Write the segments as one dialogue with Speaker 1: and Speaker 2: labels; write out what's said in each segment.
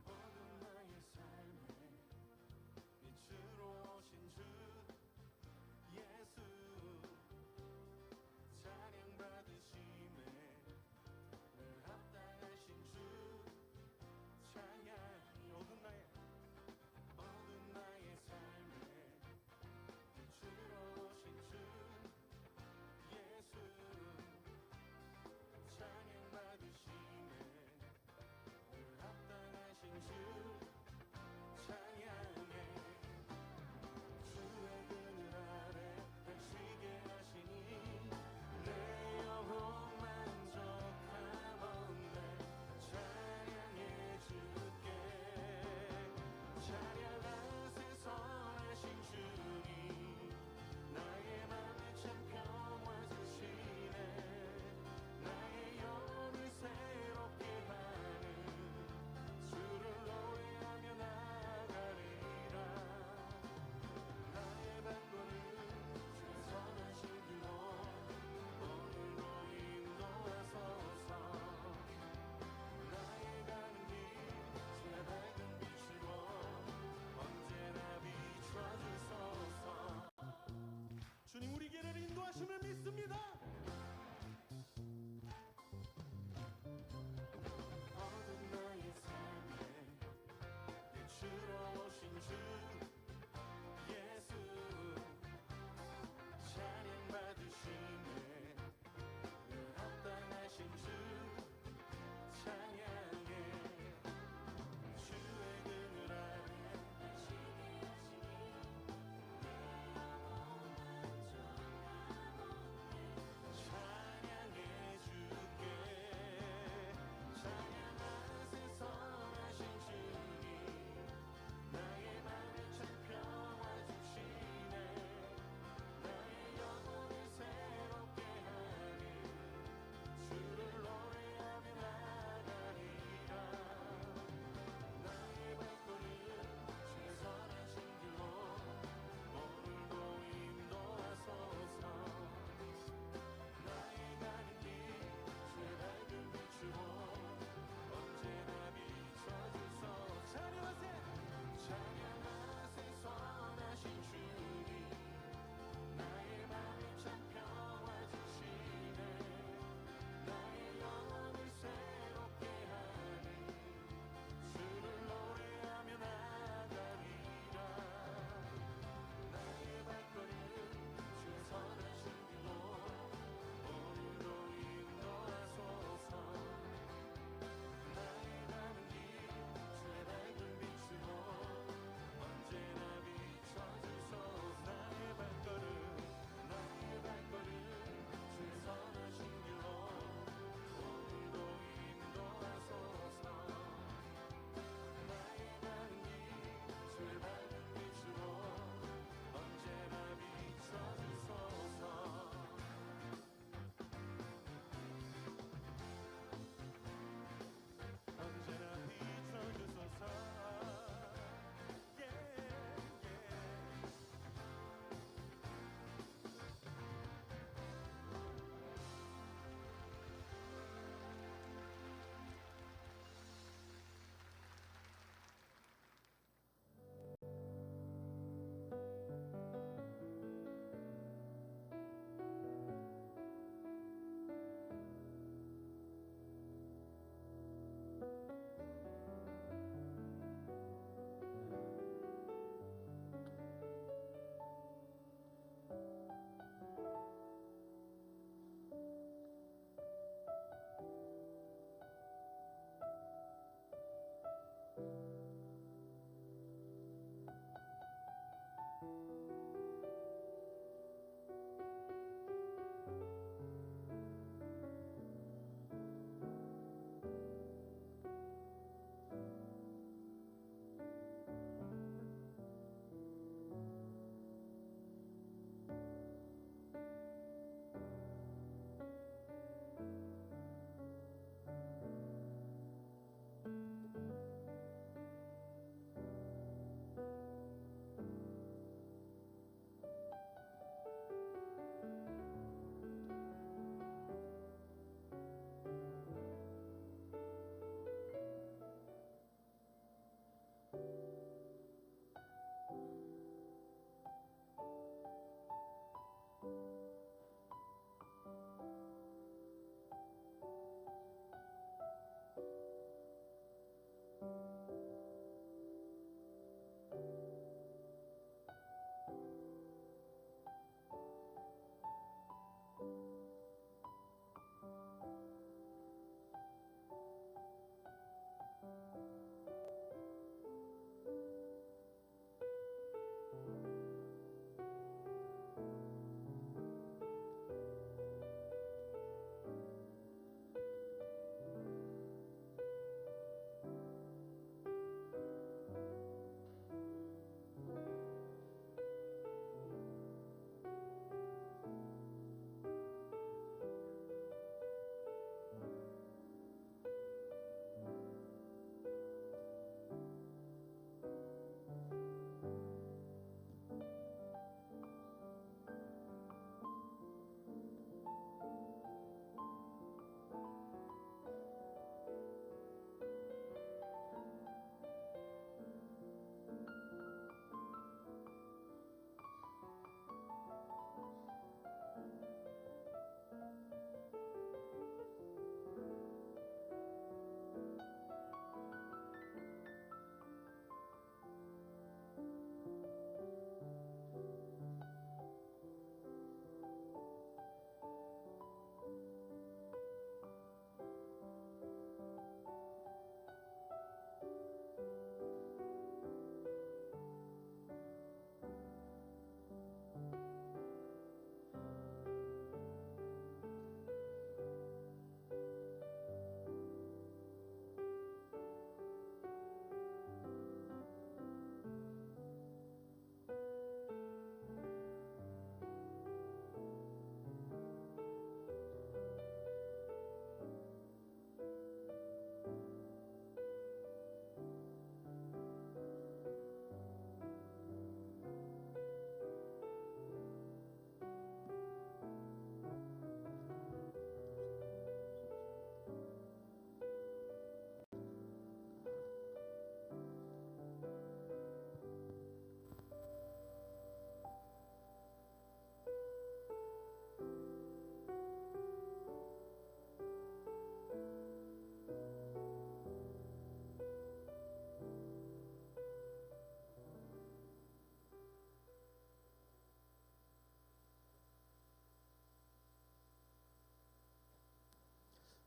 Speaker 1: 어두운 나의 삶에 빛으로 오신 주 예수, 찬양 받으심에 늘 합당하신 주 찬양. 어두운 나의 삶에 빛으로 오신 주 예수, 찬양 받으심에 늘 합당하신 주 찬양해. 주의 그늘 아래 펼치게 하시니 내 영혼 만족하건대 찬양해 주께. 찬양하세 선하신 주님, 나의 맘에 참 평화 주시네. 나의 영혼을 새롭게 하는 주를 노래하며 나가리라. 나의 반번은 주의 선하신 길로 오늘도 인도하소서. 나의 가는 길 주의 밝은 빛으로 언제나 비춰주소서. 주님 우리 길을 인도하심을 믿습니다. 어두운 나의 삶에 빛으로 오신 주 예수, 찬양 받으심에 늘 합당하신 주 찬양해. 주의 그늘 아래 펼치게 하시니 내 영혼 만족하건대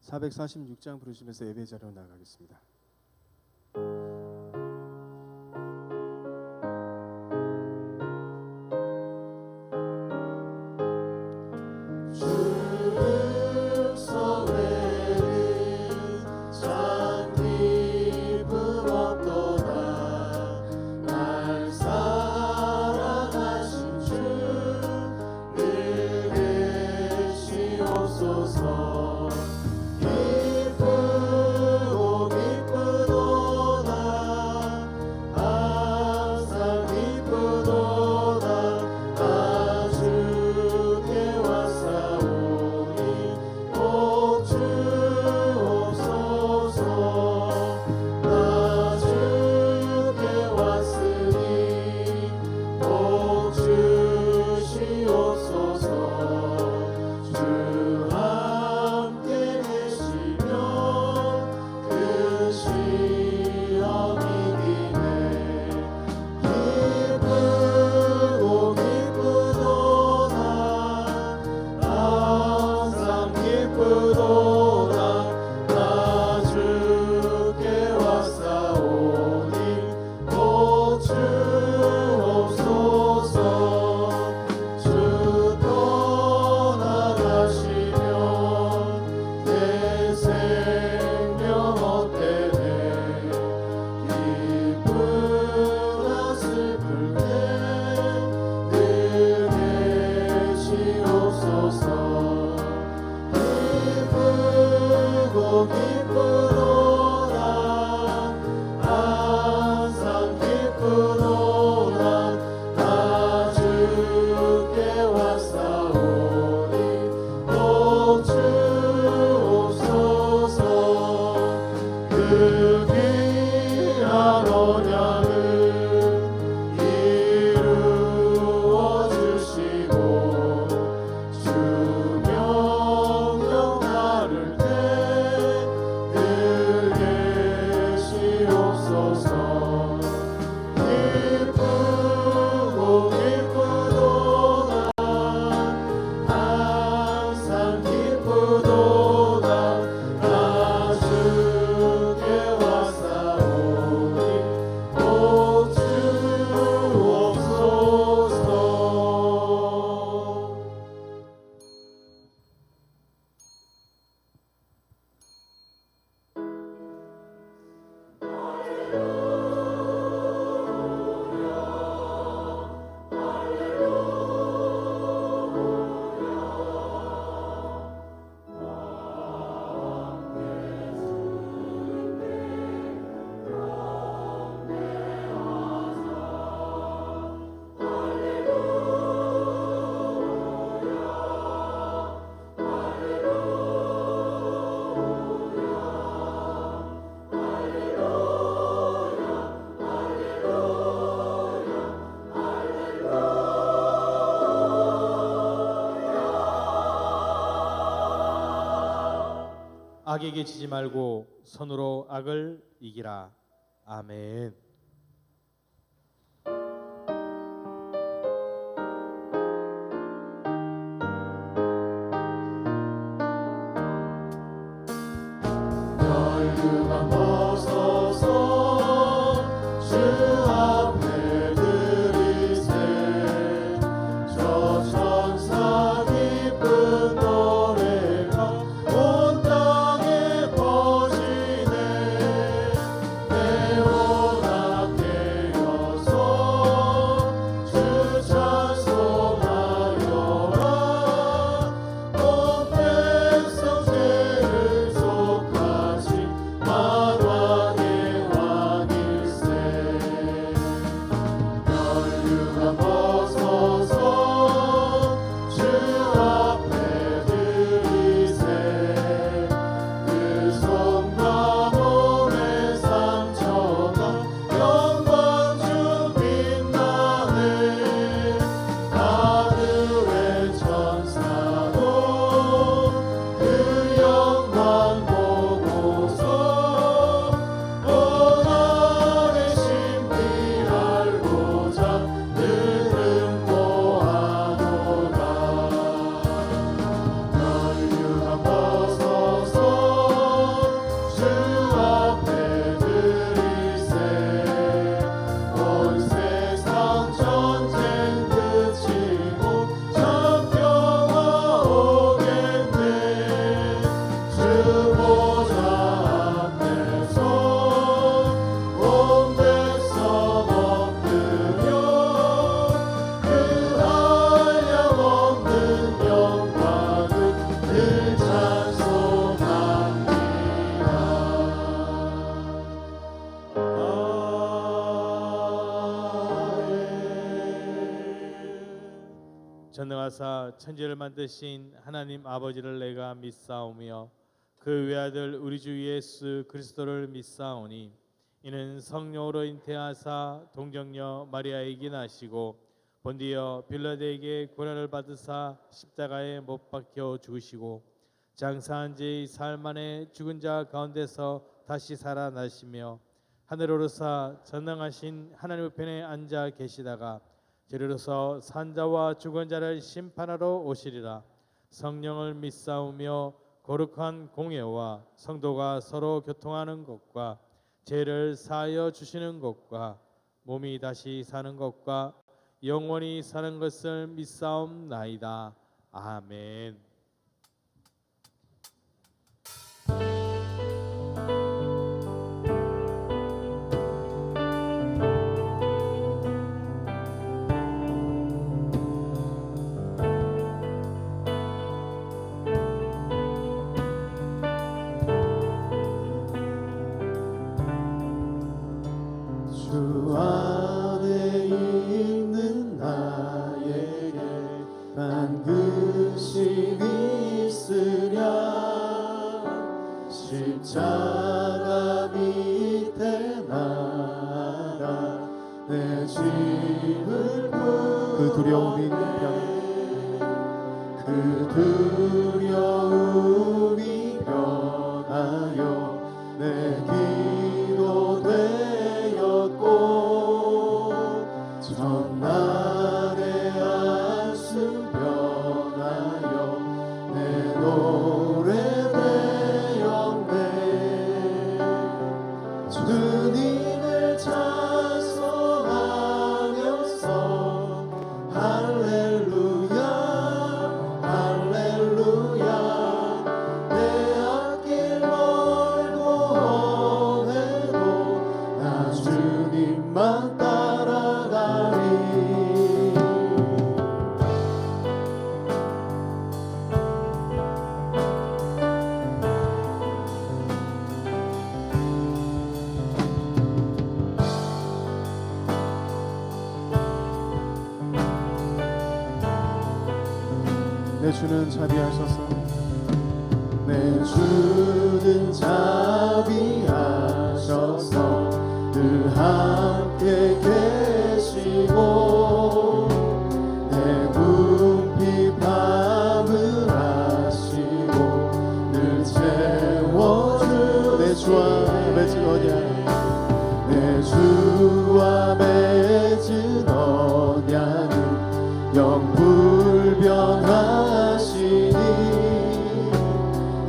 Speaker 1: 446장 부르시면서 예배 자리로 나가겠습니다.
Speaker 2: 악에게 지지 말고 선으로 악을 이기라. 아멘.
Speaker 3: 멸류관 벗어서 주 앞에 드리세. 저 천사 기쁜 노래가 온 땅에 퍼지네. 내 원한
Speaker 2: 전능하사 천지를 만드신 하나님 아버지를 내가 믿사오며 그 외아들 우리 주 예수 그리스도를 믿사오니 이는 성령으로 잉태하사 동정녀 마리아에게 나시고 본디어 빌라도에게 고난을 받으사 십자가에 못 박혀 죽으시고 장사한 지 사흘 만에 죽은 자 가운데서 다시 살아나시며 하늘 오르사 전능하신 하나님 우편에 앉아 계시다가 저리로서 산자와 죽은 자를 심판하러 오시리라. 성령을 믿사오며 거룩한 공예와 성도가 서로 교통하는 것과 죄를 사하여 주시는 것과 몸이 다시 사는 것과 영원히 사는 것을 믿사옵나이다. 아멘.
Speaker 3: 주 안에 있는 나에게 반드시 있으랴. 십자가 밑에 나가 내 짐을 그 두려움이 변하여 내 기도 되었고 전날의 안수 변하여 내 노래 되었네. 주님을 찬송하면서 할렐루야 할렐루야. 내 앞길 멀고 험해도 나 주님만 따라가리. 내 주는 자비하셔서 내 주는 자비하셔서 늘 함께 계시고 내 궁핍 밤을 아시고 늘 채워주. 내 주와 맺은 언약 내 주와 맺은 언약은 영불변하시니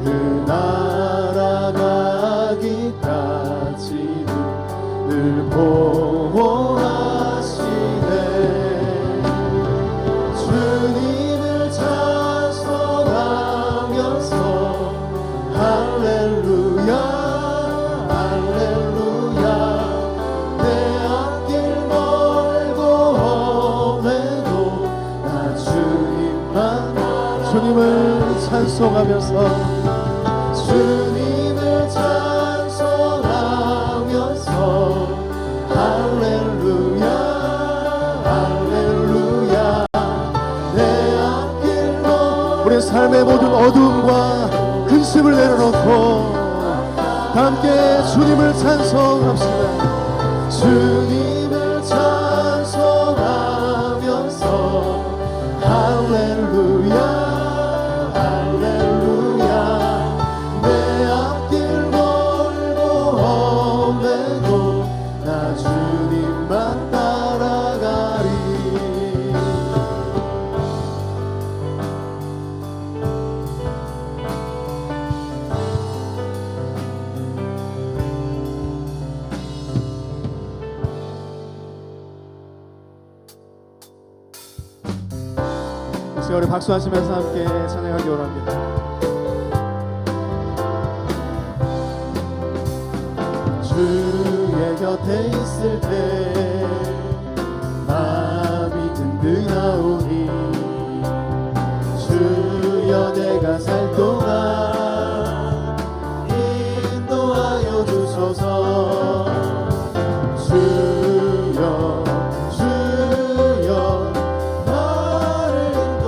Speaker 3: 그 나라 가기까지는 늘 보호하시네. 주님을 찬송하면서 할렐루야 할렐루야. 내 앞길 멀고 험해도 나 주님만 주님을 찬송하면서 주님을 찬송하면서 할렐루야 할렐루야. 내 앞길 우리 삶의 모든 어두움과 근심을 내려놓고 다 함께 주님을 찬송합시다. 주님을 찬송하면서 할렐루야 할렐루야. 내 앞길 멀고 험해도 나 주님만 따라가리. 우리 박수하시면서 함께 찬양하기 원합니다. 주의 곁에 있을 때 마음이 든든하오니 주여 내가 살 동안 인도하여 주소서. 주여 주여 나를 인도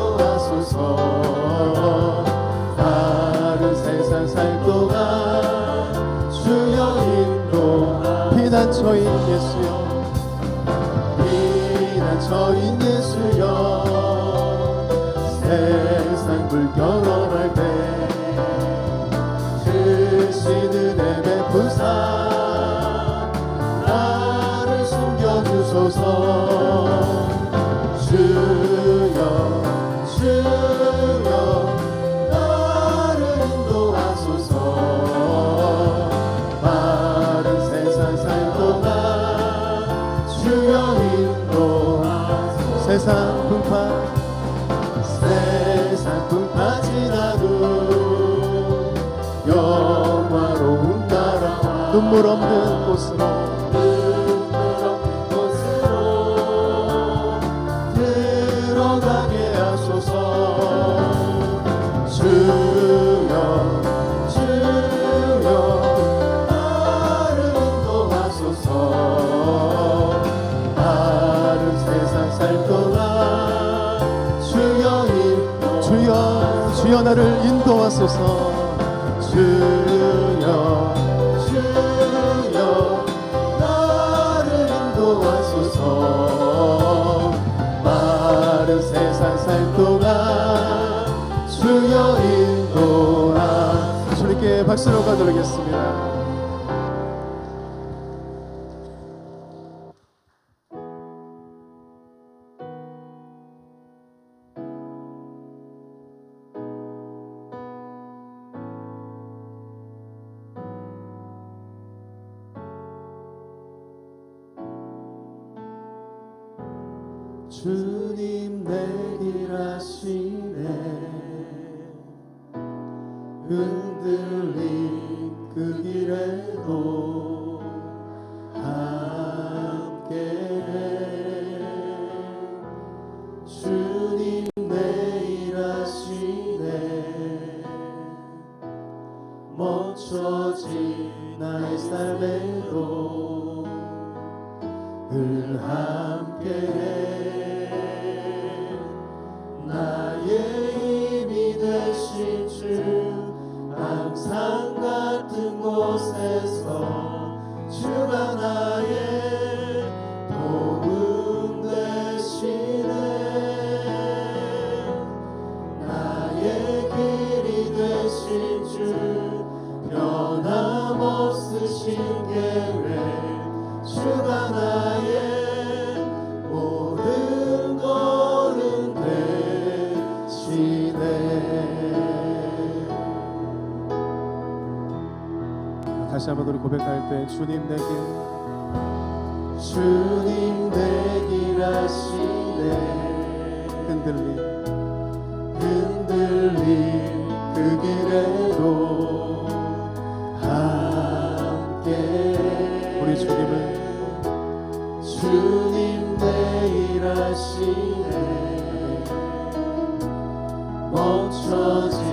Speaker 3: 저인 예수여 세상 물결어날 때 크신 은혜 베푸사 나를 숨겨주소서 주여 주여 나를 인도하소서 마른 세상 살 동안 주여 인도하소서 세상 풍파 지나도 영화로운 나라와 눈물 없는 곳으로 들어가게 하소서 주여 주여 나를 인도하소서 마른 세상 살 동안 주여 나를 인도하소서 주여 주여 나를 인도하소서 마른 세상 살 동안 주여 인도하소서 주님께 박수로 가드리겠습니다. 주님 내 길 아시네 흔들린 그 길에도 함께해 주님 내 일 아시네 멈춰진 나의 삶에도 늘 함께해 나의 힘이 되신 주 항상 같은 곳에서 주가 나의 도움 되시네 나의 길이 되신 주 변함없으신 계획 주가 나의 모든 걸음 되시네 다시 한번 우리 고백할 때 주님 내 길 아시네 흔들린 그 길에도 함께 우리 주님 내 일 아시네 멈춰진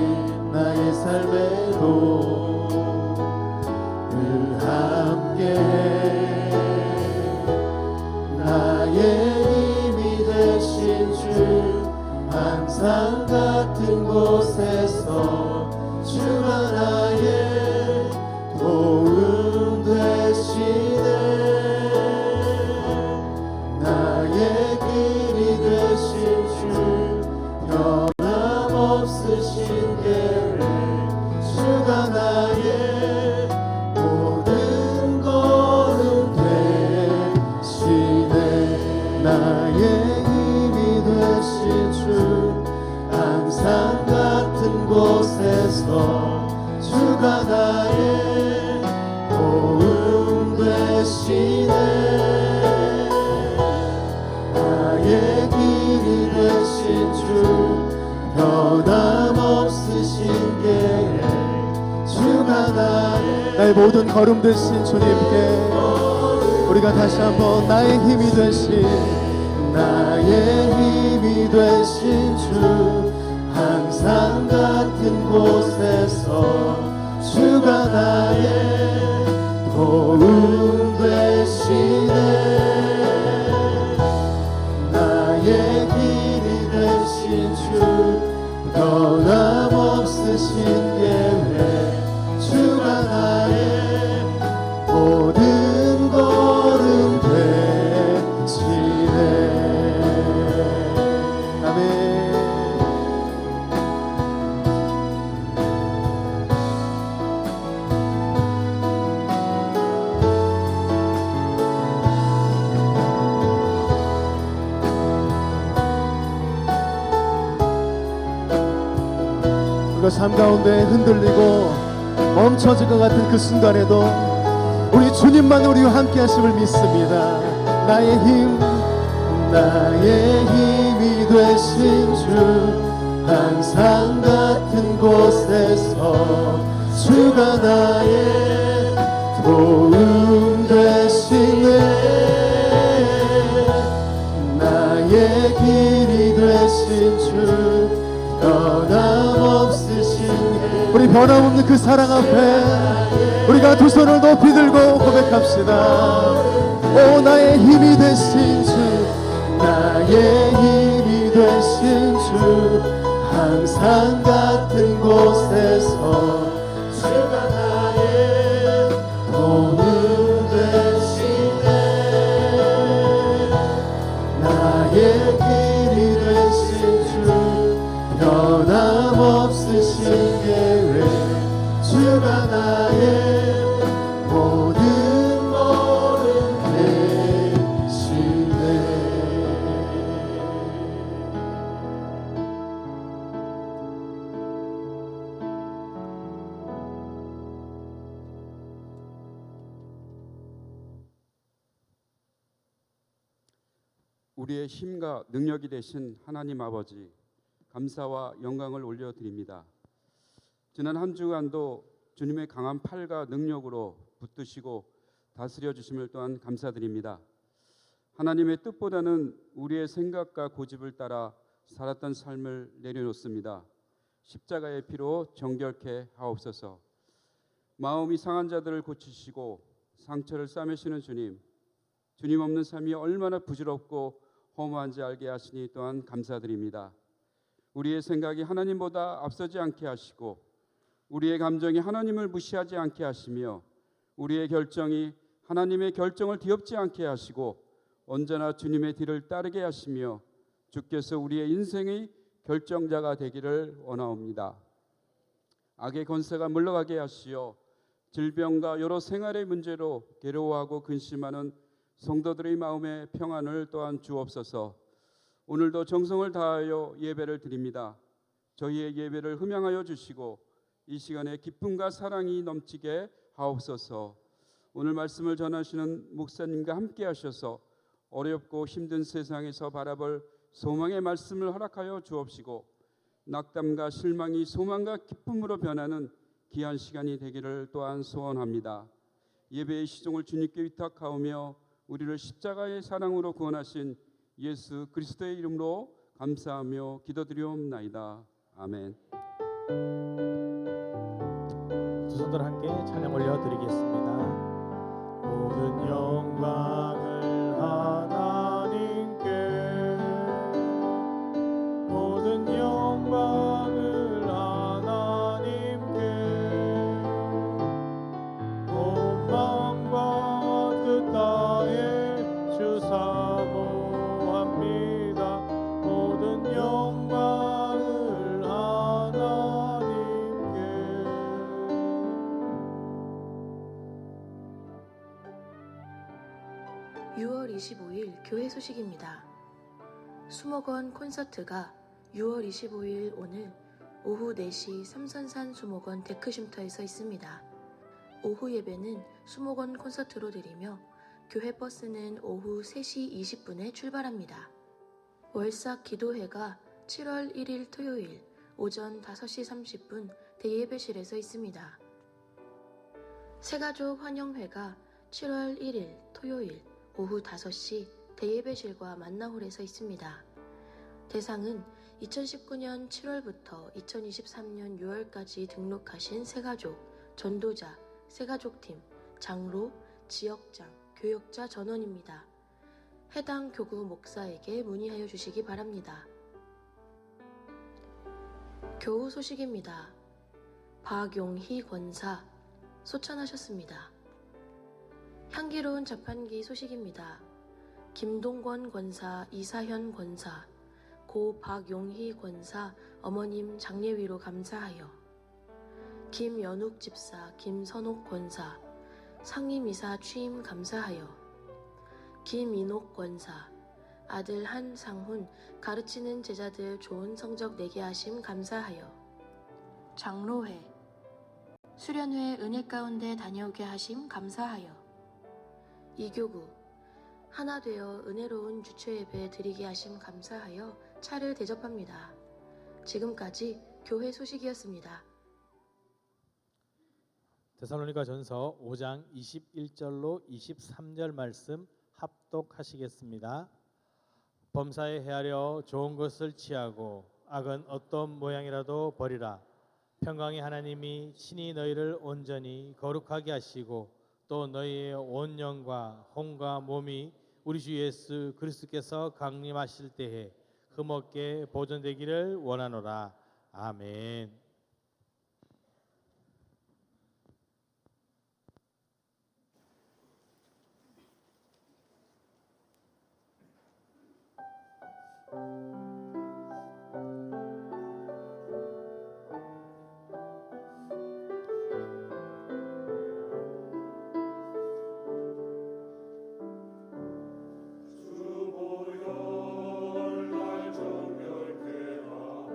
Speaker 3: 나의 삶에도 늘 함께해 나의 힘이 되신 주 항상 같은 곳에서 주가 나의 도움 되시네 나의 길이 되신 주 변함없으신 계획 주가 나의 모든 걸음 되시네 나의 힘이 되신 주 항상 같은 곳에서 주가 나의 도움 되시네 나의 길이 되신 주 변함없으신 계획 주가 나의 모든 걸음 되신 주님께 우리가 다시 한번 나의 힘이 되신 주 항상 같은 곳에서 주가 나의 도움 되시네 나의 길이 되신 주 변함없으신 계획 주가 나의 모든 걸음 되시네 우리가 삶 가운데 흔들리고 멈춰질 것 같은 그 순간에도 우리 주님만 우리와 함께 하심을 믿습니다. 나의 힘이 되신 주, 항상 같은 곳에서 주가 나의 도움 되시네. 나의 길이 되신 주, 변함없으신 우리 변함없는 그 사랑 앞에 우리가 두 손을 높이 들고 고백합시다. 오 나의 힘이 되신 주, 나의 힘이 되신 주, 항상 같은 곳에서 주가 나의 도움 되시네. 나의 길이 되신 주, 변함없으신 계획, 주가 나의 모든 것을 되시네.
Speaker 4: 우리의 힘과 능력이 되신 하나님 아버지, 감사와 영광을 올려드립니다. 지난 한 주간도 주님의 강한 팔과 능력으로 붙드시고 다스려 주심을 또한 감사드립니다. 하나님의 뜻보다는 우리의 생각과 고집을 따라 살았던 삶을 내려놓습니다. 십자가의 피로 정결케 하옵소서. 마음이 상한 자들을 고치시고 상처를 싸매시는 주님, 주님 없는 삶이 얼마나 부질없고 허무한지 알게 하시니 또한 감사드립니다. 우리의 생각이 하나님보다 앞서지 않게 하시고 우리의 감정이 하나님을 무시하지 않게 하시며 우리의 결정이 하나님의 결정을 뒤엎지 않게 하시고 언제나 주님의 뒤를 따르게 하시며 주께서 우리의 인생의 결정자가 되기를 원하옵니다. 악의 권세가 물러가게 하시어 질병과 여러 생활의 문제로 괴로워하고 근심하는 성도들의 마음의 평안을 또한 주옵소서. 오늘도 정성을 다하여 예배를 드립니다. 저희의 예배를 흠양하여 주시고 이 시간에 기쁨과 사랑이 넘치게 하옵소서. 오늘 말씀을 전하시는 목사님과 함께 하셔서 어렵고 힘든 세상에서 바라볼 소망의 말씀을 허락하여 주옵시고 낙담과 실망이 소망과 기쁨으로 변하는 귀한 시간이 되기를 또한 소원합니다. 예배의 시종을 주님께 위탁하오며 우리를 십자가의 사랑으로 구원하신 예수 그리스도의 이름으로 감사하며 기도드리옵나이다. 아멘.
Speaker 2: 두 손들 함께 찬양 올려드리겠습니다. 모든 영광을 하나님께, 모든 영광을 하나님께, 온 마음과 뜻 다해 주 사모합니다. 모든 영광을 하나님께.
Speaker 5: 6월 25일 교회 소식입니다. 수목원 콘서트가 6월 25일 오늘 오후 4시 삼선산 수목원 데크쉼터에서 있습니다. 오후 예배는 수목원 콘서트로 드리며 교회 버스는 오후 3시 20분에 출발합니다. 월삭 기도회가 7월 1일 토요일 오전 5시 30분 대예배실에서 있습니다. 새가족 환영회가 7월 1일 토요일 오후 5시 대예배실과 만나홀에서 있습니다. 대상은 2019년 7월부터 2023년 6월까지 등록하신 새가족, 전도자, 새가족팀, 장로, 지역장, 교역자 전원입니다. 해당 교구 목사에게 문의하여 주시기 바랍니다. 교우 소식입니다. 박용희 권사 소천하셨습니다. 향기로운 자판기 소식입니다. 김동권 권사, 이사현 권사, 고 박용희 권사 어머님 장례위로 감사하여 김연욱 집사, 김선옥 권사 상임이사 취임 감사하여 김인옥 권사 아들 한상훈 가르치는 제자들 좋은 성적 내게 하심 감사하여 장로회, 수련회 은혜 가운데 다녀오게 하심 감사하여 이교구, 하나 되어 은혜로운 주처 예배 드리게 하심 감사하여 차를 대접합니다. 지금까지 교회 소식이었습니다.
Speaker 2: 데살로니가 전서 5장 21절로 23절 말씀 합독하시겠습니다. 범사에 헤아려 좋은 것을 취하고 악은 어떤 모양이라도 버리라. 평강의 하나님이 친히 너희를 온전히 거룩하게 하시고 또 너희의 온 영과 혼과 몸이 우리 주 예수 그리스도께서 강림하실 때에 흠없게 보존되기를 원하노라. 아멘.
Speaker 1: 주보혈 날 정결케 하고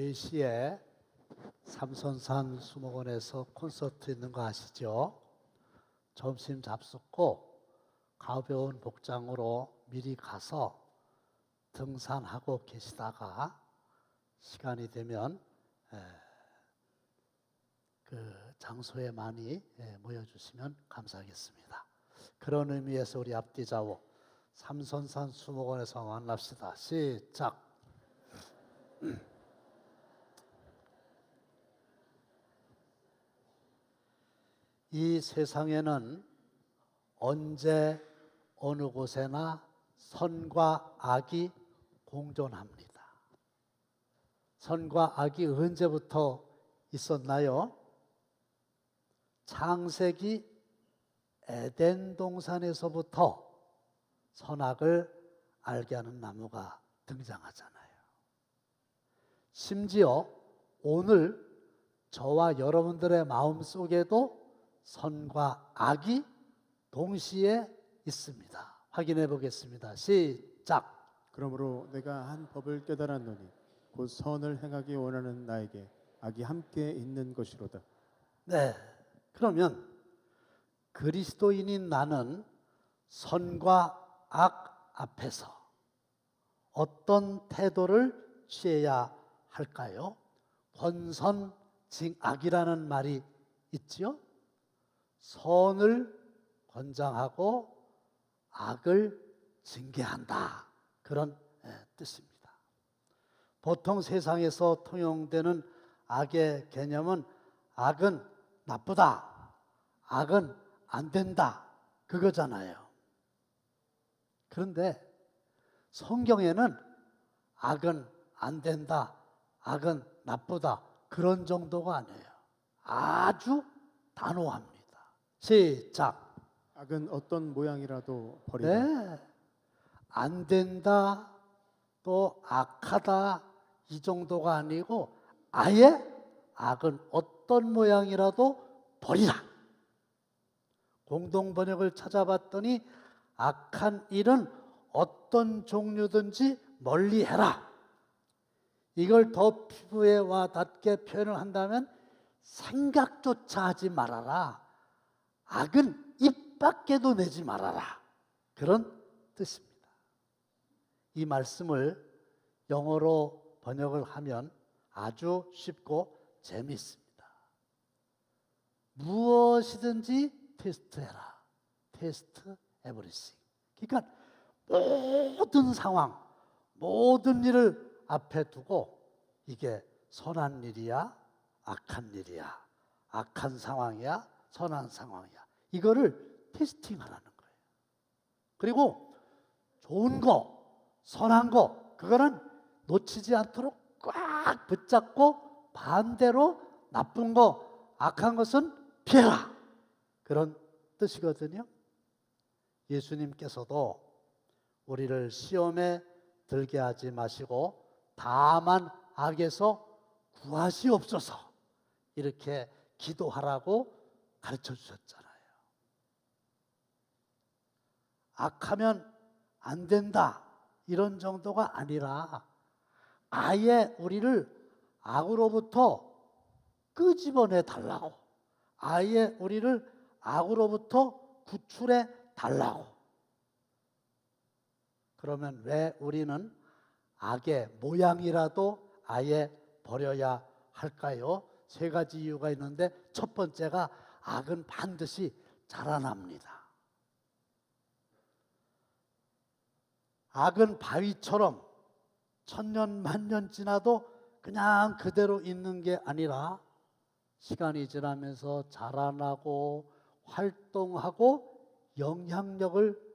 Speaker 6: 4시에 삼선산 수목원에서 콘서트 있는 거 아시죠? 점심 잡숫고 가벼운 복장으로 미리 가서 등산하고 계시다가 시간이 되면 그 장소에 많이 모여주시면 감사하겠습니다. 그런 의미에서 우리 앞뒤 좌우 삼선산 수목원에서 만납시다. 시작. 이 세상에는 언제 어느 곳에나 선과 악이 공존합니다. 선과 악이 언제부터 있었나요? 창세기 에덴 동산에서부터 선악을 알게 하는 나무가 등장하잖아요. 심지어 오늘 저와 여러분들의 마음 속에도 선과 악이 동시에 있습니다. 확인해 보겠습니다. 시작.
Speaker 1: 그러므로 내가 한 법을 깨달았노니 곧 선을 행하기 원하는 나에게 악이 함께 있는 것이로다.
Speaker 6: 네, 그러면 그리스도인인 나는 선과 악 앞에서 어떤 태도를 취해야 할까요? 권선징악이라는 말이 있지요. 선을 권장하고 악을 징계한다. 그런 뜻입니다. 보통 세상에서 통용되는 악의 개념은 악은 나쁘다, 악은 안 된다, 그거잖아요. 그런데 성경에는 악은 안 된다, 악은 나쁘다, 그런 정도가 아니에요. 아주 단호합니다. 시작.
Speaker 1: 악은 어떤 모양이라도 버리라.
Speaker 6: 네, 안 된다, 또 악하다, 이 정도가 아니고 아예 악은 어떤 모양이라도 버리라. 공동번역을 찾아봤더니 악한 일은 어떤 종류든지 멀리해라. 이걸 더 피부에 와 닿게 표현을 한다면 생각조차 하지 말아라. 악은 입 밖에도 내지 말아라. 그런 뜻입니다. 이 말씀을 영어로 번역을 하면 아주 쉽고 재미있습니다. 무엇이든지 테스트해라. 테스트 에브리싱. 그러니까 모든 상황, 모든 일을 앞에 두고 이게 선한 일이야, 악한 일이야, 악한 상황이야, 선한 상황이야. 이거를 테스팅하라는 거예요. 그리고 좋은 거, 선한 거, 그거는 놓치지 않도록 꽉 붙잡고 반대로 나쁜 거, 악한 것은 피해라. 그런 뜻이거든요. 예수님께서도 우리를 시험에 들게 하지 마시고 다만 악에서 구하시옵소서 이렇게 기도하라고 가르쳐 주셨잖아요. 악하면 안 된다 이런 정도가 아니라 아예 우리를 악으로부터 끄집어내 달라고, 아예 우리를 악으로부터 구출해 달라고. 그러면 왜 우리는 악의 모양이라도 아예 버려야 할까요? 세 가지 이유가 있는데 첫 번째가 악은 반드시 자라납니다. 악은 바위처럼 천년 만년 지나도 그냥 그대로 있는 게 아니라 시간이 지나면서 자라나고 활동하고 영향력을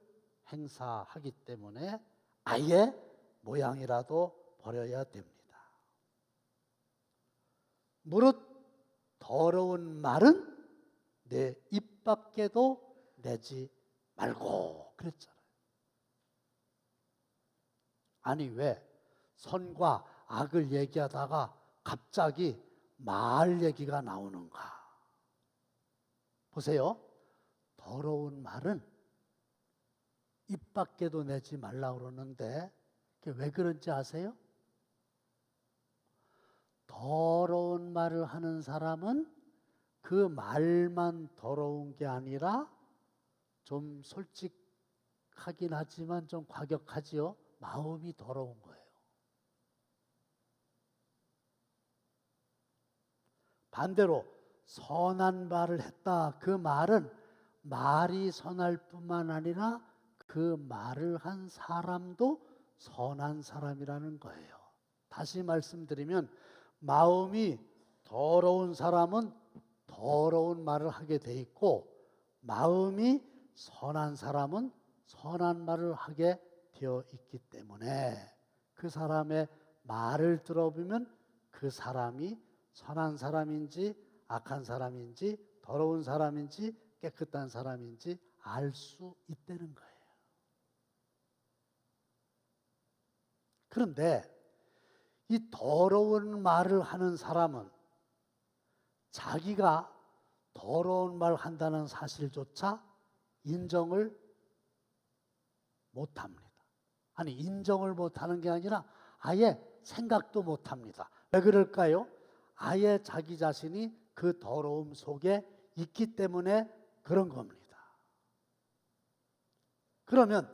Speaker 6: 행사하기 때문에 아예 모양이라도 버려야 됩니다. 무릇 더러운 말은 내 입 밖에도 내지 말고 그랬잖아요. 아니 왜 선과 악을 얘기하다가 갑자기 말 얘기가 나오는가? 보세요. 더러운 말은 입 밖에도 내지 말라고 그러는데 왜 그런지 아세요? 더러운 말을 하는 사람은 그 말만 더러운 게 아니라 좀 솔직하긴 하지만 좀 과격하지요. 마음이 더러운 거예요. 반대로 선한 말을 했다. 그 말은 말이 선할 뿐만 아니라 그 말을 한 사람도 선한 사람이라는 거예요. 다시 말씀드리면 마음이 더러운 사람은 더러운 말을 하게 돼 있고 마음이 선한 사람은 선한 말을 하게 되어 있기 때문에 그 사람의 말을 들어보면 그 사람이 선한 사람인지 악한 사람인지 더러운 사람인지 깨끗한 사람인지 알 수 있다는 거예요. 그런데 이 더러운 말을 하는 사람은 자기가 더러운 말 한다는 사실조차 인정을 못합니다. 아니, 인정을 못하는 게 아니라 아예 생각도 못합니다. 왜 그럴까요? 아예 자기 자신이 그 더러움 속에 있기 때문에 그런 겁니다. 그러면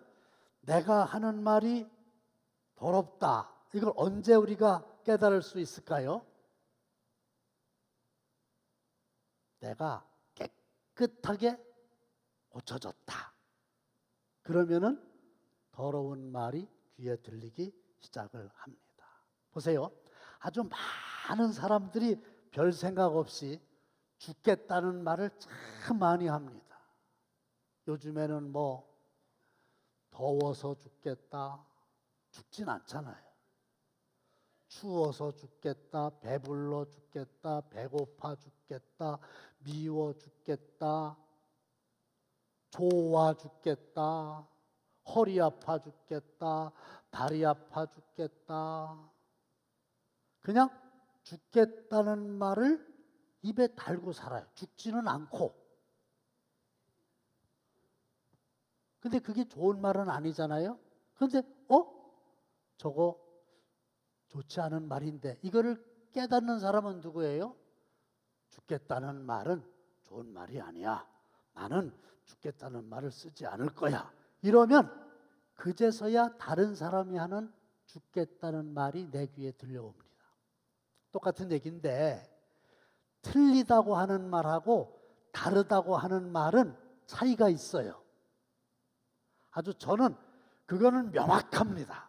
Speaker 6: 내가 하는 말이 더럽다. 이걸 언제 우리가 깨달을 수 있을까요? 내가 깨끗하게 고쳐졌다. 그러면은 더러운 말이 귀에 들리기 시작을 합니다. 보세요. 아주 많은 사람들이 별 생각 없이 죽겠다는 말을 참 많이 합니다. 요즘에는 뭐 더워서 죽겠다. 죽진 않잖아요. 추워서 죽겠다, 배불러 죽겠다, 배고파 죽겠다, 미워 죽겠다, 좋아 죽겠다, 허리 아파 죽겠다, 다리 아파 죽겠다. 그냥 죽겠다는 말을 입에 달고 살아요. 죽지는 않고. 근데 그게 좋은 말은 아니잖아요. 그런데 저거 좋지 않은 말인데 이거를 깨닫는 사람은 누구예요? 죽겠다는 말은 좋은 말이 아니야. 나는 죽겠다는 말을 쓰지 않을 거야. 이러면 그제서야 다른 사람이 하는 죽겠다는 말이 내 귀에 들려옵니다. 똑같은 얘기인데 틀리다고 하는 말하고 다르다고 하는 말은 차이가 있어요. 아주 저는 그거는 명확합니다.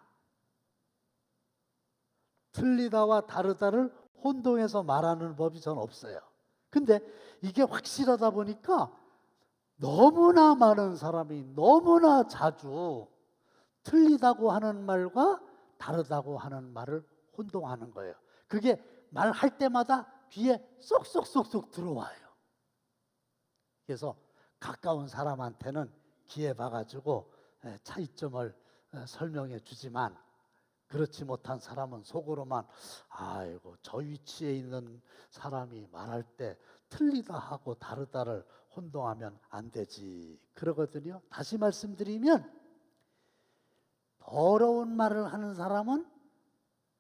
Speaker 6: 틀리다와 다르다를 혼동해서 말하는 법이 전 없어요. 근데 이게 확실하다 보니까 너무나 많은 사람이 너무나 자주 틀리다고 하는 말과 다르다고 하는 말을 혼동하는 거예요. 그게 말할 때마다 귀에 쏙쏙쏙쏙 들어와요. 그래서 가까운 사람한테는 귀에 봐가지고 차이점을 설명해 주지만 그렇지 못한 사람은 속으로만 아이고 저 위치에 있는 사람이 말할 때 틀리다 하고 다르다를 혼동하면 안 되지 그러거든요. 다시 말씀드리면 더러운 말을 하는 사람은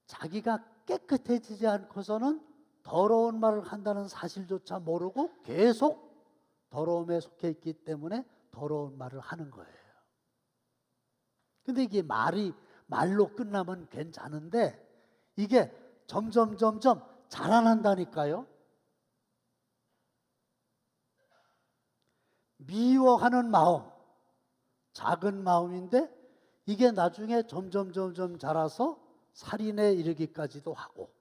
Speaker 6: 자기가 깨끗해지지 않고서는 더러운 말을 한다는 사실조차 모르고 계속 더러움에 속해 있기 때문에 더러운 말을 하는 거예요. 근데 이게 말로 끝나면 괜찮은데 이게 점점 자라난다니까요. 미워하는 마음, 작은 마음인데 이게 나중에 점점 자라서 살인에 이르기까지도 하고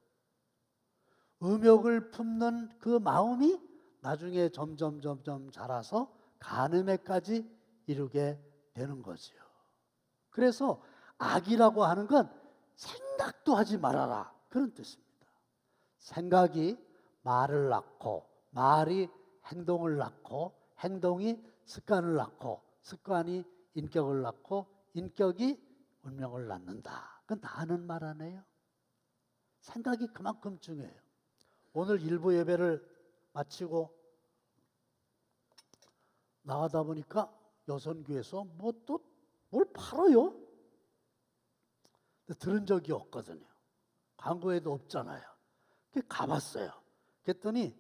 Speaker 6: 음욕을 품는 그 마음이 나중에 점점 자라서 간음에까지 이르게 되는 거지요. 그래서 악이라고 하는 건 생각도 하지 말아라 그런 뜻입니다. 생각이 말을 낳고 말이 행동을 낳고 행동이 습관을 낳고 습관이 인격을 낳고 인격이 운명을 낳는다. 그건 다 하는 말 아니에요? 생각이 그만큼 중요해요. 오늘 일부 예배를 마치고 나가다 보니까 여선교에서 뭐 또 뭘 팔아요? 들은 적이 없거든요. 광고에도 없잖아요. 가봤어요. 그랬더니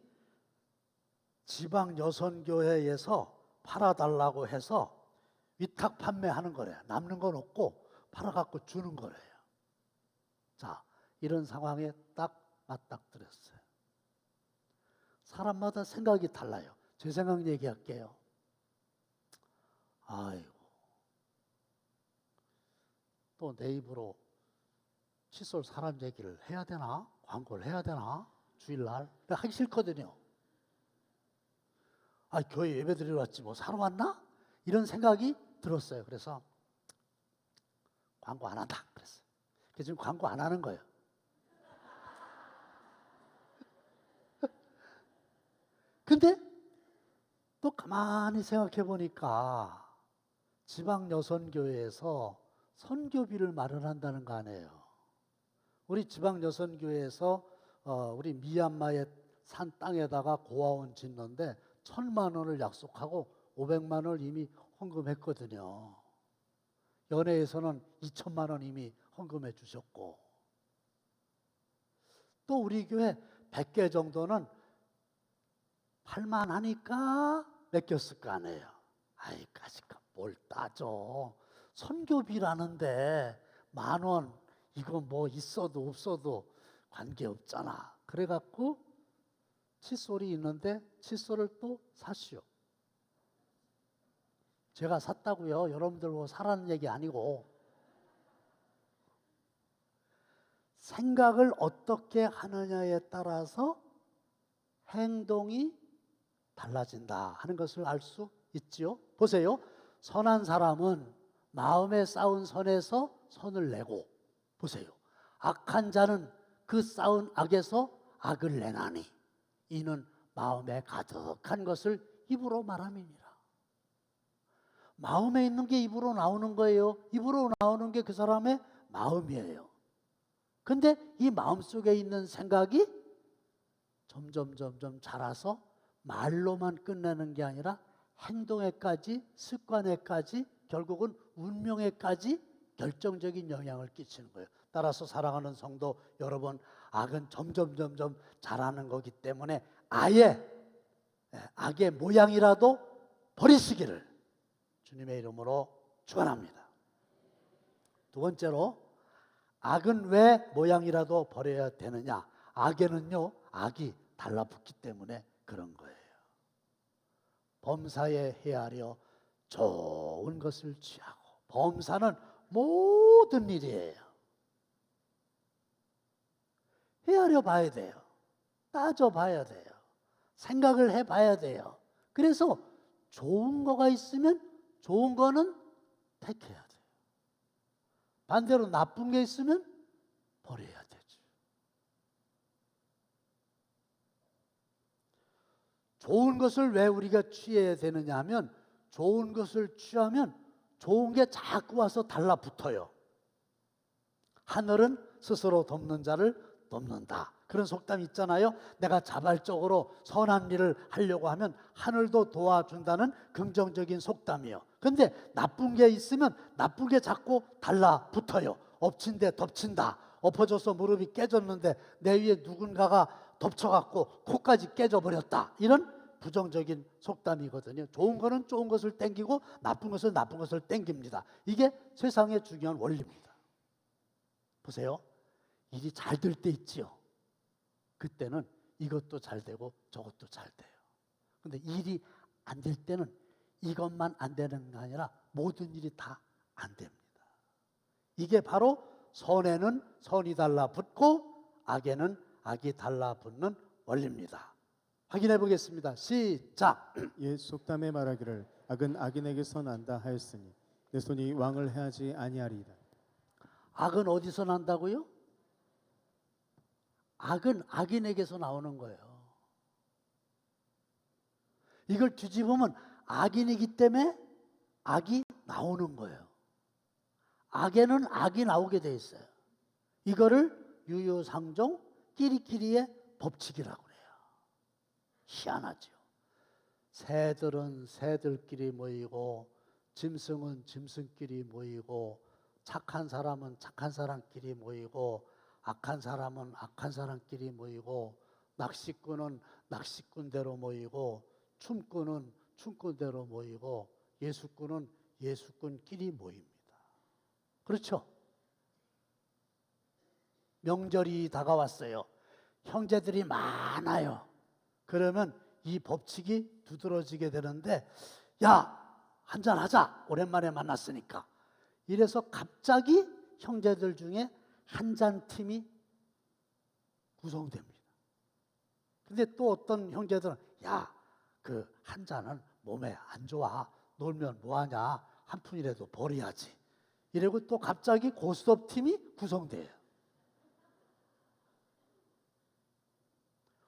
Speaker 6: 지방 여선교회에서 팔아달라고 해서 위탁 판매하는 거래요. 남는 건 없고 팔아갖고 주는 거래요. 자, 이런 상황에 딱 맞닥뜨렸어요. 사람마다 생각이 달라요. 제 생각 얘기할게요. 아이고, 또 내 입으로 칫솔 사람 얘기를 해야 되나? 광고를 해야 되나? 주일날? 하기 싫거든요. 아, 교회 예배 드리러 왔지 뭐 사러 왔나? 이런 생각이 들었어요. 그래서 광고 안 한다 그랬어요. 그래서 지금 광고 안 하는 거예요. 근데 또 가만히 생각해 보니까 지방 여선교회에서 선교비를 마련한다는 거 아니에요. 우리 지방 여선교회에서 우리 미얀마의 산 땅에다가 고아원 짓는데 1,000만 원을 약속하고 500만 원을 이미 헌금했거든요. 연회에서는 2천만 원 이미 헌금해 주셨고, 또 우리 교회 100개 정도는 팔만 하니까 맡겼을 거 아니에요. 아이, 까짓거 뭘 따져. 선교비라는데 10,000원, 이거 뭐 있어도 없어도 관계없잖아. 그래갖고 칫솔이 있는데 칫솔을 또 샀시오. 제가 샀다고요. 여러분들 뭐 사라는 얘기 아니고. 생각을 어떻게 하느냐에 따라서 행동이 달라진다 하는 것을 알 수 있지요. 보세요. 선한 사람은 마음에 쌓은 선에서 선을 내고, 보세요. 악한 자는 그 쌓은 악에서 악을 내나니 이는 마음에 가득한 것을 입으로 말함이니라. 마음에 있는 게 입으로 나오는 거예요. 입으로 나오는 게 그 사람의 마음이에요. 근데 이 마음속에 있는 생각이 점점 자라서 말로만 끝내는 게 아니라 행동에까지, 습관에까지, 결국은 운명에까지 결정적인 영향을 끼치는 거예요. 따라서 사랑하는 성도 여러분, 악은 점점 자라는 거기 때문에 아예 악의 모양이라도 버리시기를 주님의 이름으로 축원합니다. 두 번째로, 악은 왜 모양이라도 버려야 되느냐? 악에는요, 악이 달라붙기 때문에 그런 거예요. 범사에 헤아려 좋은 것을 취하고, 범사는 모든 일이에요. 헤아려 봐야 돼요. 따져 봐야 돼요. 생각을 해 봐야 돼요. 그래서 좋은 거가 있으면 좋은 거는 택해야 돼요. 반대로 나쁜 게 있으면 버려야 되죠. 좋은 것을 왜 우리가 취해야 되느냐 하면, 좋은 것을 취하면 좋은 게 자꾸 와서 달라붙어요. 하늘은 스스로 돕는 자를 돕는다. 그런 속담이 있잖아요. 내가 자발적으로 선한 일을 하려고 하면 하늘도 도와준다는 긍정적인 속담이에요. 근데 나쁜 게 있으면 나쁜 게 자꾸 달라붙어요. 엎친 데 덮친다. 엎어져서 무릎이 깨졌는데 내 위에 누군가가 덮쳐갖고 코까지 깨져버렸다. 이런 부정적인 속담이거든요. 좋은 거는 좋은 것을 땡기고 나쁜 것은 나쁜 것을 땡깁니다. 이게 세상의 중요한 원리입니다. 보세요. 일이 잘 될 때 있지요. 그때는 이것도 잘 되고 저것도 잘 돼요. 근데 일이 안 될 때는 이것만 안 되는 게 아니라 모든 일이 다 안 됩니다. 이게 바로 선에는 선이 달라붙고 악에는 악이 달라붙는 원리입니다. 확인해 보겠습니다. 시작.
Speaker 1: 옛 속담에 말하기를 악은 악인에게서 난다 하였으니 내 손이 왕을 해하지 아니하리이다.
Speaker 6: 악은 어디서 난다고요? 악은 악인에게서 나오는 거예요. 이걸 뒤집으면 악인이기 때문에 악이 나오는 거예요. 악에는 악이 나오게 돼 있어요. 이거를 유유상종 끼리끼리의 법칙이라고 해요. 희한하죠. 새들은 새들끼리 모이고, 짐승은 짐승끼리 모이고, 착한 사람은 착한 사람끼리 모이고, 악한 사람은 악한 사람끼리 모이고, 낚시꾼은 낚시꾼대로 모이고, 춤꾼은 춤꾼대로 모이고, 예수꾼은 예수꾼끼리 모입니다. 그렇죠? 명절이 다가왔어요. 형제들이 많아요. 그러면 이 법칙이 두드러지게 되는데, 야, 한잔 하자. 오랜만에 만났으니까. 이래서 갑자기 형제들 중에 한잔 팀이 구성됩니다. 근데 또 어떤 형제들은, 야, 그 한 잔은 몸에 안 좋아. 놀면 뭐하냐. 한 푼이라도 버려야지. 이러고 또 갑자기 고스톱 팀이 구성돼요.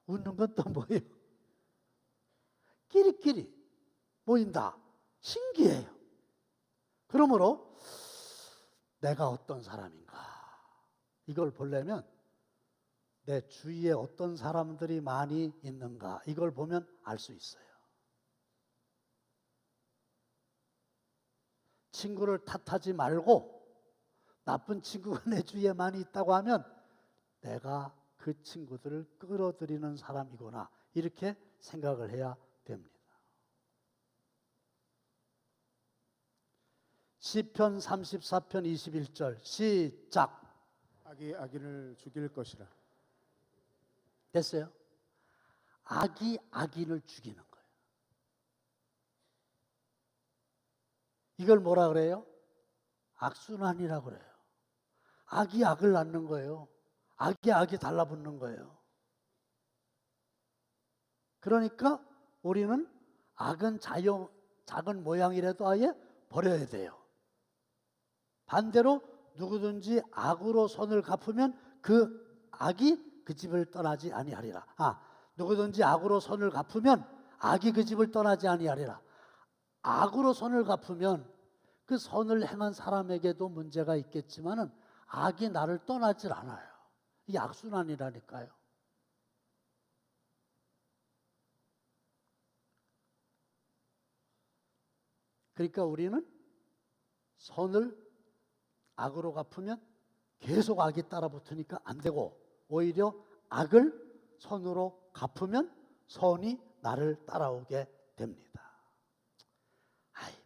Speaker 6: 웃는 건 또 뭐예요? 끼리끼리 모인다. 신기해요. 그러므로 내가 어떤 사람인가, 이걸 보려면 내 주위에 어떤 사람들이 많이 있는가, 이걸 보면 알 수 있어요. 친구를 탓하지 말고 나쁜 친구가 내 주위에 많이 있다고 하면 내가 그 친구들을 끌어들이는 사람이구나, 이렇게 생각을 해야 됩니다. 시편 34편 21절 시작.
Speaker 1: 악이 악인을 죽일 것이라.
Speaker 6: 됐어요? 악이 악인을 죽이는 거예요. 이걸 뭐라 그래요? 악순환이라고 그래요. 악이 악을 낳는 거예요. 악이 악이 달라붙는 거예요. 그러니까 우리는 악은 작은 모양이라도 아예 버려야 돼요. 반대로 누구든지 악으로 손을 갚으면 그 악이 그 집을 떠나지 아니하리라. 누구든지 악으로 손을 갚으면 악이 그 집을 떠나지 아니하리라. 악으로 손을 갚으면 그 선을 행한 사람에게도 문제가 있겠지만은 악이 나를 떠나질 않아요. 이게 악순환이라니까요. 그러니까 우리는 선을 악으로 갚으면 계속 악이 따라붙으니까 안 되고, 오히려 악을 선으로 갚으면 선이 나를 따라오게 됩니다.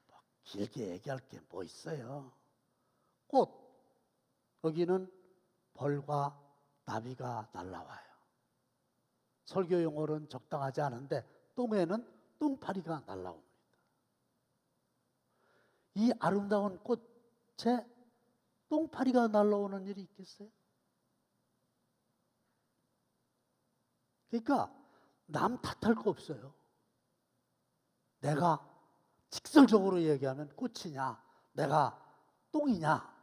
Speaker 6: 뭐 길게 얘기할 게 뭐 있어요. 꽃, 여기는 벌과 나비가 날라와요. 설교 용어는 적당하지 않은데 똥에는 똥파리가 날라옵니다. 이 아름다운 꽃에 똥파리가 날라오는 일이 있겠어요? 그러니까 남 탓할 거 없어요. 내가 직설적으로 얘기하면 꽃이냐, 내가 똥이냐,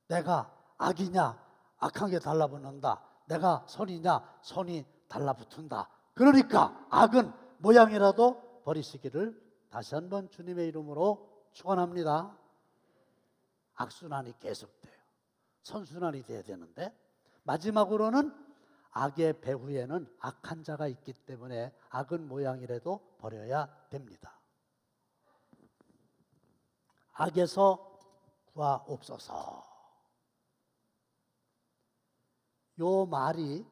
Speaker 6: 내가 악이냐, 악한 게 달라붙는다, 내가 선이냐, 선이 달라붙는다. 그러니까 악은 모양이라도 버리시기를 다시 한번 주님의 이름으로 축원합니다. 악순환이 계속돼요. 선순환이 돼야 되는데, 마지막으로는 악의 배후에는 악한 자가 있기 때문에 악은 모양이라도 버려야 됩니다. 악에서 구하옵소서. 요 말이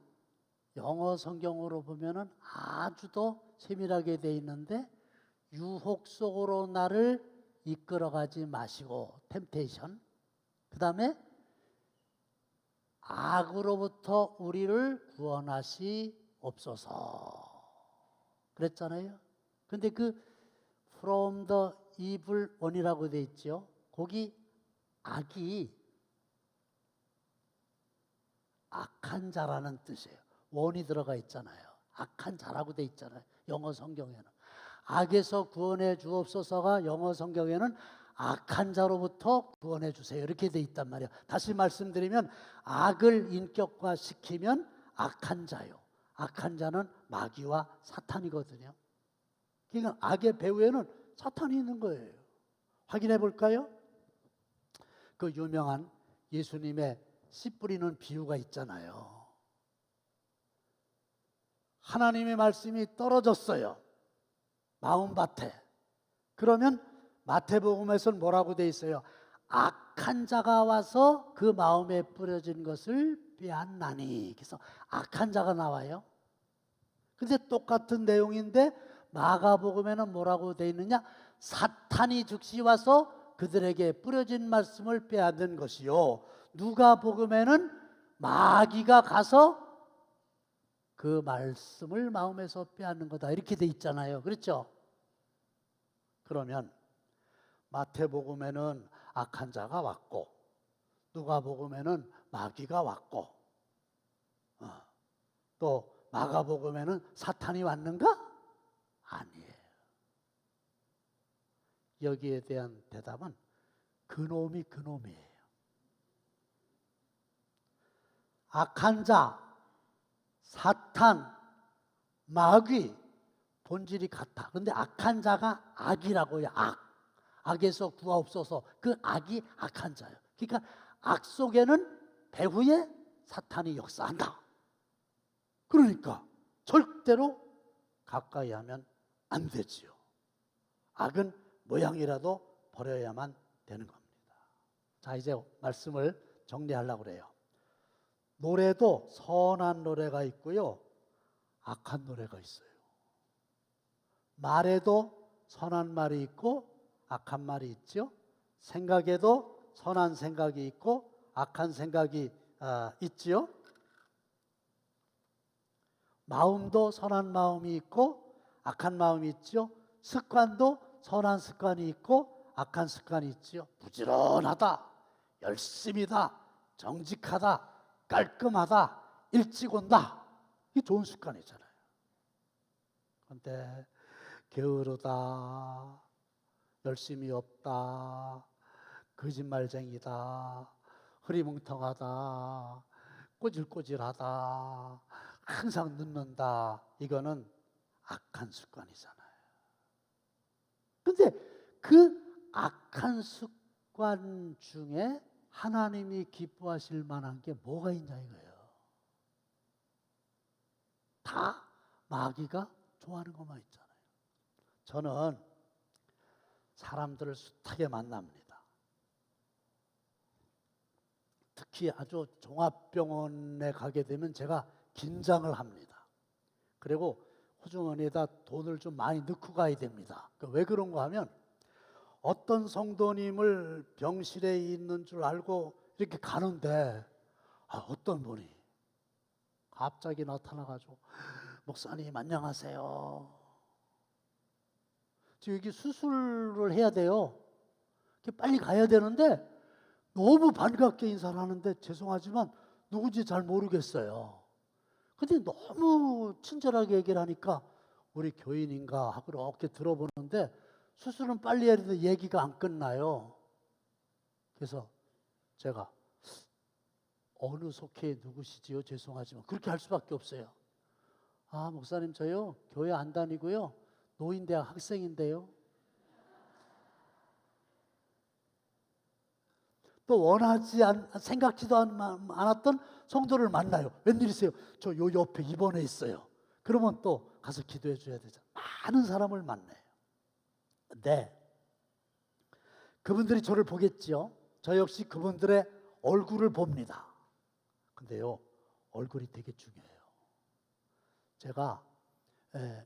Speaker 6: 영어 성경으로 보면은 아주 더 세밀하게 돼 있는데, 유혹 속으로 나를 이끌어가지 마시고, 템테이션. 그 다음에 악으로부터 우리를 구원하시옵소서 그랬잖아요. 근데 그 from the evil one이라고 돼 있죠. 거기 악이 악한 자라는 뜻이에요. 원이 들어가 있잖아요. 악한 자라고 돼 있잖아요. 영어 성경에는. 악에서 구원해 주옵소서가 영어 성경에는 악한 자로부터 구원해 주세요, 이렇게 돼 있단 말이에요. 다시 말씀드리면 악을 인격화시키면 악한 자요. 악한 자는 마귀와 사탄이거든요. 그러니까 악의 배후에는 사탄이 있는 거예요. 확인해 볼까요? 그 유명한 예수님의 씨 뿌리는 비유가 있잖아요. 하나님의 말씀이 떨어졌어요, 마음밭에. 그러면 마태복음에서는 뭐라고 돼 있어요? 악한 자가 와서 그 마음에 뿌려진 것을 빼앗나니. 그래서 악한 자가 나와요. 근데 똑같은 내용인데 마가복음에는 뭐라고 돼 있느냐? 사탄이 즉시 와서 그들에게 뿌려진 말씀을 빼앗는 것이요, 누가복음에는 마귀가 가서 그 말씀을 마음에서 빼앗는 거다, 이렇게 돼 있잖아요. 그렇죠? 그러면 마태복음에는 악한 자가 왔고 누가복음에는 마귀가 왔고 또 마가복음에는 사탄이 왔는가? 아니에요. 여기에 대한 대답은 그놈이 그놈이에요. 악한 자, 사탄, 마귀 본질이 같아. 그런데 악한 자가 악이라고요. 악에서 구하옵소서. 그 악이 악한 자예요. 그러니까 악 속에는 배후에 사탄이 역사한다. 그러니까 절대로 가까이 하면 안 되지요. 악은 모양이라도 버려야만 되는 겁니다. 자, 이제 말씀을 정리하려고 그래요. 노래도 선한 노래가 있고요, 악한 노래가 있어요. 말에도 선한 말이 있고 악한 말이 있죠. 생각에도 선한 생각이 있고 악한 생각이 있지요. 마음도 선한 마음이 있고 악한 마음이 있죠. 습관도 선한 습관이 있고 악한 습관이 있죠. 부지런하다, 열심히다, 정직하다, 깔끔하다, 일찍 온다, 이게 좋은 습관이잖아요. 그런데 게으르다, 열심히 없다, 거짓말쟁이다, 흐리멍텅하다, 꼬질꼬질하다, 항상 늦는다, 이거는 악한 습관이잖아요. 근데 그 악한 습관 중에 하나님이 기뻐하실 만한 게 뭐가 있냐 이거예요. 다 마귀가 좋아하는 것만 있잖아요. 저는 사람들을 숱하게 만납니다. 특히 아주 종합병원에 가게 되면 제가 긴장을 합니다. 그리고 호주머니에다 돈을 좀 많이 넣고 가야 됩니다. 왜 그런가 하면 어떤 성도님을 병실에 있는 줄 알고 이렇게 가는데 어떤 분이 갑자기 나타나가지고 목사님 안녕하세요. 지금 여기 수술을 해야 돼요. 빨리 가야 되는데 너무 반갑게 인사를 하는데 죄송하지만 누군지 잘 모르겠어요. 근데 너무 친절하게 얘기를 하니까 우리 교인인가 하고 이렇게 들어보는데 수술은 빨리 해야 되는데 얘기가 안 끝나요. 그래서 제가 어느 속해 누구시지요? 죄송하지만 그렇게 할 수밖에 없어요. 아, 목사님 저요 교회 안 다니고요 노인대학 학생인데요. 또 원하지 생각지도 않았던 성도를 만나요. 웬일이세요? 저 요 옆에 입원해 있어요. 그러면 또 가서 기도해 줘야 되잖아요. 많은 사람을 만나요. 네, 그분들이 저를 보겠지요. 저 역시 그분들의 얼굴을 봅니다. 근데요, 얼굴이 되게 중요해요. 제가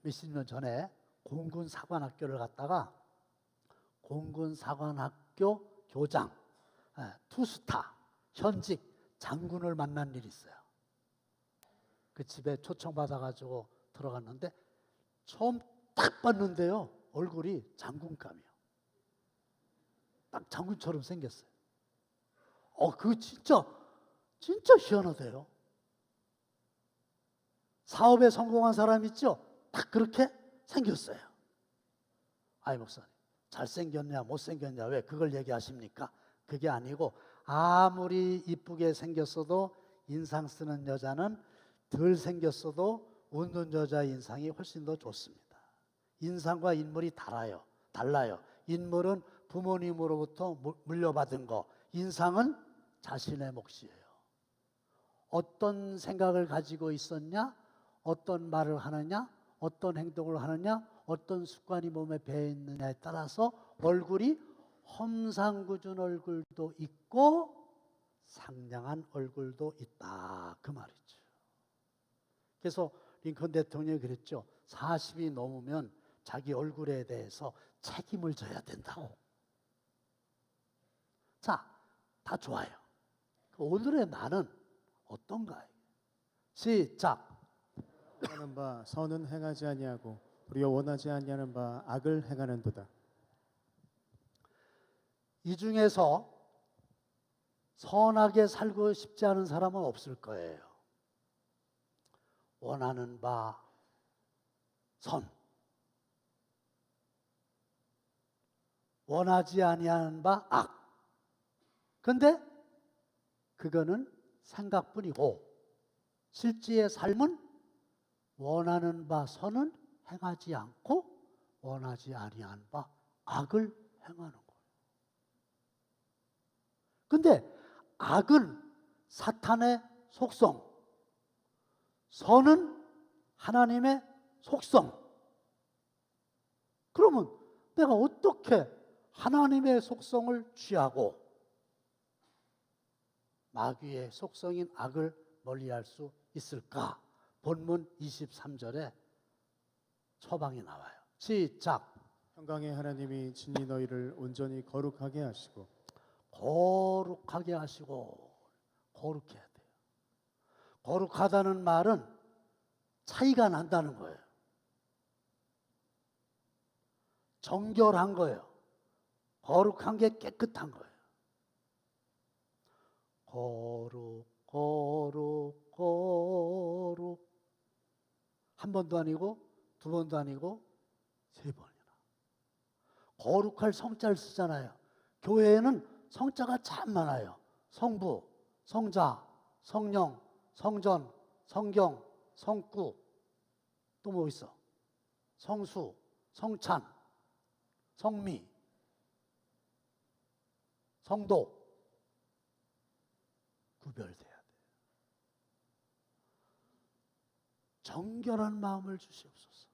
Speaker 6: 몇십 년 전에 공군사관학교를 갔다가 공군사관학교 교장, 투스타, 현직 장군을 만난 일이 있어요. 그 집에 초청받아가지고 들어갔는데 처음 딱 봤는데요, 얼굴이 장군감이요. 딱 장군처럼 생겼어요. 그거 진짜 희한하대요. 사업에 성공한 사람 있죠? 딱 그렇게 생겼어요. 아이 목사님, 잘생겼냐 못생겼냐 왜 그걸 얘기하십니까? 그게 아니고 아무리 이쁘게 생겼어도 인상 쓰는 여자는 덜 생겼어도 웃는 여자 인상이 훨씬 더 좋습니다. 인상과 인물이 달라요. 인물은 부모님으로부터 물려받은 거, 인상은 자신의 몫이에요. 어떤 생각을 가지고 있었냐, 어떤 말을 하느냐, 어떤 행동을 하느냐, 어떤 습관이 몸에 배어 있느냐에 따라서 얼굴이 험상궂은 얼굴도 있고 상냥한 얼굴도 있다 그 말이죠. 그래서 링컨 대통령이 그랬죠. 40이 넘으면 자기 얼굴에 대해서 책임을 져야 된다고. 자, 다 좋아요. 오늘의 나는 어떤가요? 시작.
Speaker 1: 하는 바 선은 행하지 아니하고 우리가 원하지 아니하는 바 악을 행하는도다.
Speaker 6: 이 중에서 선하게 살고 싶지 않은 사람은 없을 거예요. 원하는 바 선, 원하지 아니하는 바 악. 근데 그거는 생각뿐이고 실제의 삶은 원하는 바 선은 행하지 않고 원하지 아니한 바 악을 행하는 거예요. 근데 악은 사탄의 속성, 선은 하나님의 속성. 그러면 내가 어떻게 하나님의 속성을 취하고 마귀의 속성인 악을 멀리할 수 있을까? 본문 23절에 처방이 나와요. 시작.
Speaker 1: 평강의 하나님이 진히 너희를 온전히 거룩하게 하시고
Speaker 6: 거룩하게 하시고. 거룩해야 돼요. 거룩하다는 말은 차이가 난다는 거예요. 정결한 거예요. 거룩한 게 깨끗한 거예요. 거룩, 거룩, 거룩. 한 번도 아니고 두 번도 아니고 세 번이나. 거룩할 성자를 쓰잖아요. 교회에는 성자가 참 많아요. 성부, 성자, 성령, 성전, 성경, 성구. 또 뭐 있어? 성수, 성찬, 성미, 성도. 구별돼야 돼요. 정결한 마음을 주시옵소서.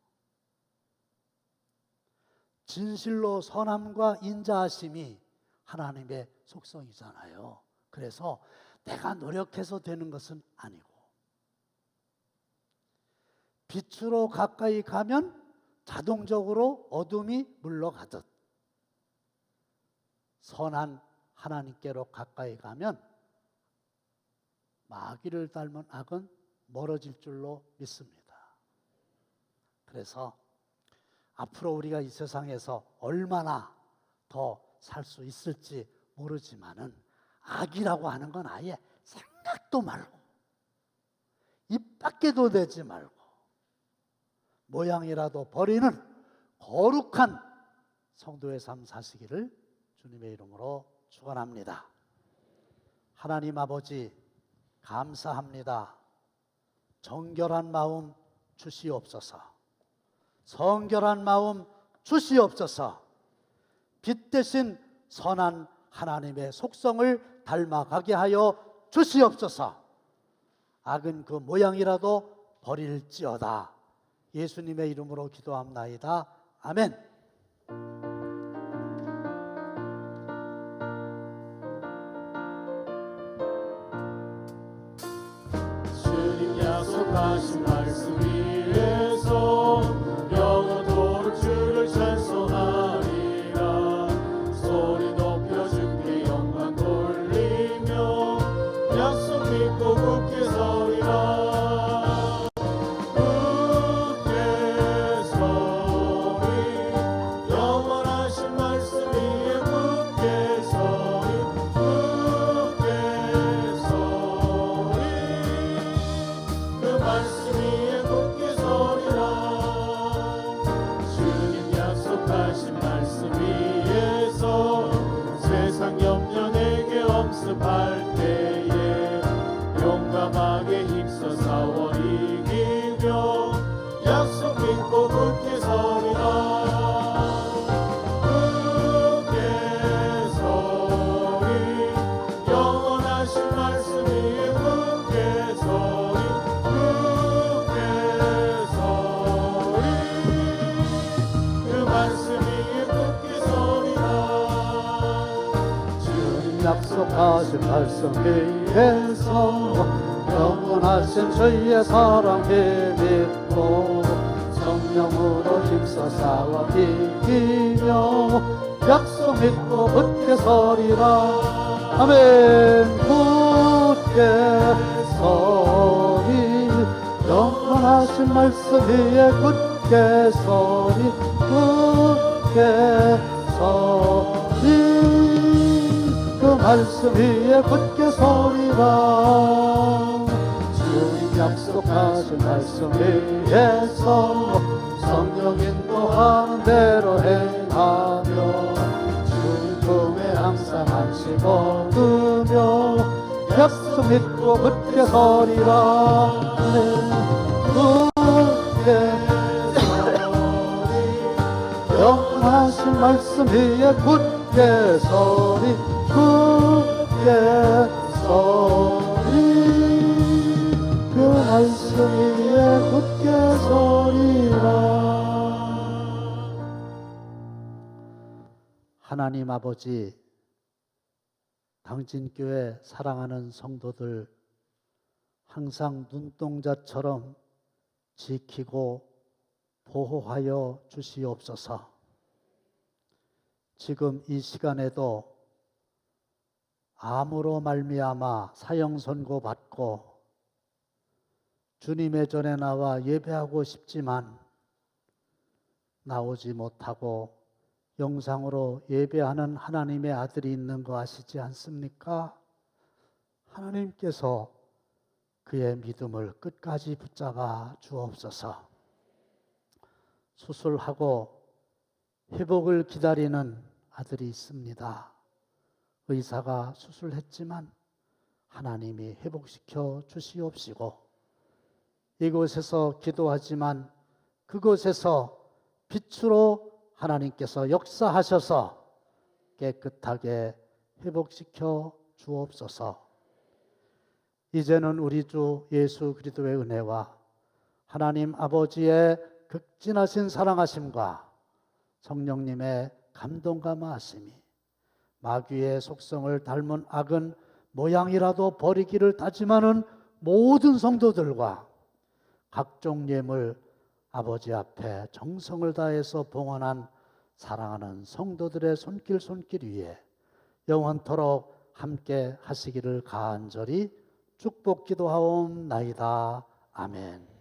Speaker 6: 진실로 선함과 인자하심이 하나님의 속성이잖아요. 그래서 내가 노력해서 되는 것은 아니고 빛으로 가까이 가면 자동적으로 어둠이 물러가듯 선한 하나님께로 가까이 가면 마귀를 닮은 악은 멀어질 줄로 믿습니다. 그래서 앞으로 우리가 이 세상에서 얼마나 더 살 수 있을지 모르지만은 악이라고 하는 건 아예 생각도 말고 입 밖에도 대지 말고 모양이라도 버리는 거룩한 성도의 삶 사시기를 주님의 이름으로 축원합니다. 하나님 아버지 감사합니다. 정결한 마음 주시옵소서. 성결한 마음 주시옵소서. 빛 대신 선한 하나님의 속성을 닮아가게 하여 주시옵소서. 악은 그 모양이라도 버릴지어다. 예수님의 이름으로 기도합나이다. 아멘.
Speaker 2: 주님 약속하신 말씀 위에서 영원토록 주를 찬송하리라. 소리 높여 주께 영광 돌리며 약속 믿고 굳게 서리라. 굳게 서리 영원하신 말씀 위에 굳게 서리 굳게 서리 그 말씀 위에 굳게 서리라. 주님 약속하신 말씀 위에서 세상 염려 내게 엄습할 때에 용감하게 힘써 싸워 이기며 약속 믿고 굳게 서리라. 굳게 서리 영원하신 말씀 위에 굳게 서리 굳게 서리 그 말씀 위에 굳게 서리라.
Speaker 6: 역사하신 말씀 위에서 영원하신 주의 사랑에 믿고 성령으로 힘써 싸워 이기며 약속 믿고 굳게 서리라. 아멘. 굳게 서리 영원하신 말씀 위에 굳게 서리 굳게 서리 그 말씀 위에 굳게 서리라. 주님 약속하신 말씀 위에서 성령 인도하는 대로 행하며 주님 품에 항상 안식 얻으며 약속 믿고 굳게 서리라. 굳게 서리 영원하신 말씀 위에 굳게 서리 굳게 서리 그 말씀 위에 굳게 서리라. 하나님 아버지, 당진교회 사랑하는 성도들 항상 눈동자처럼 지키고 보호하여 주시옵소서. 지금 이 시간에도 암으로 말미암아 사형 선고 받고 주님의 전에 나와 예배하고 싶지만 나오지 못하고 영상으로 예배하는 하나님의 아들이 있는 거 아시지 않습니까? 하나님께서 그의 믿음을 끝까지 붙잡아 주옵소서. 수술하고 회복을 기다리는 아들이 있습니다. 의사가 수술했지만 하나님이 회복시켜 주시옵시고 이곳에서 기도하지만 그곳에서 빛으로 하나님께서 역사하셔서 깨끗하게 회복시켜 주옵소서. 이제는 우리 주 예수 그리스도의 은혜와 하나님 아버지의 극진하신 사랑하심과 성령님의 감동과 마하심이 마귀의 속성을 닮은 악은 모양이라도 버리기를 다짐하는 모든 성도들과 각종 예물 아버지 앞에 정성을 다해서 봉헌한 사랑하는 성도들의 손길 위에 영원토록 함께 하시기를 간절히 축복 기도하옵나이다. 아멘.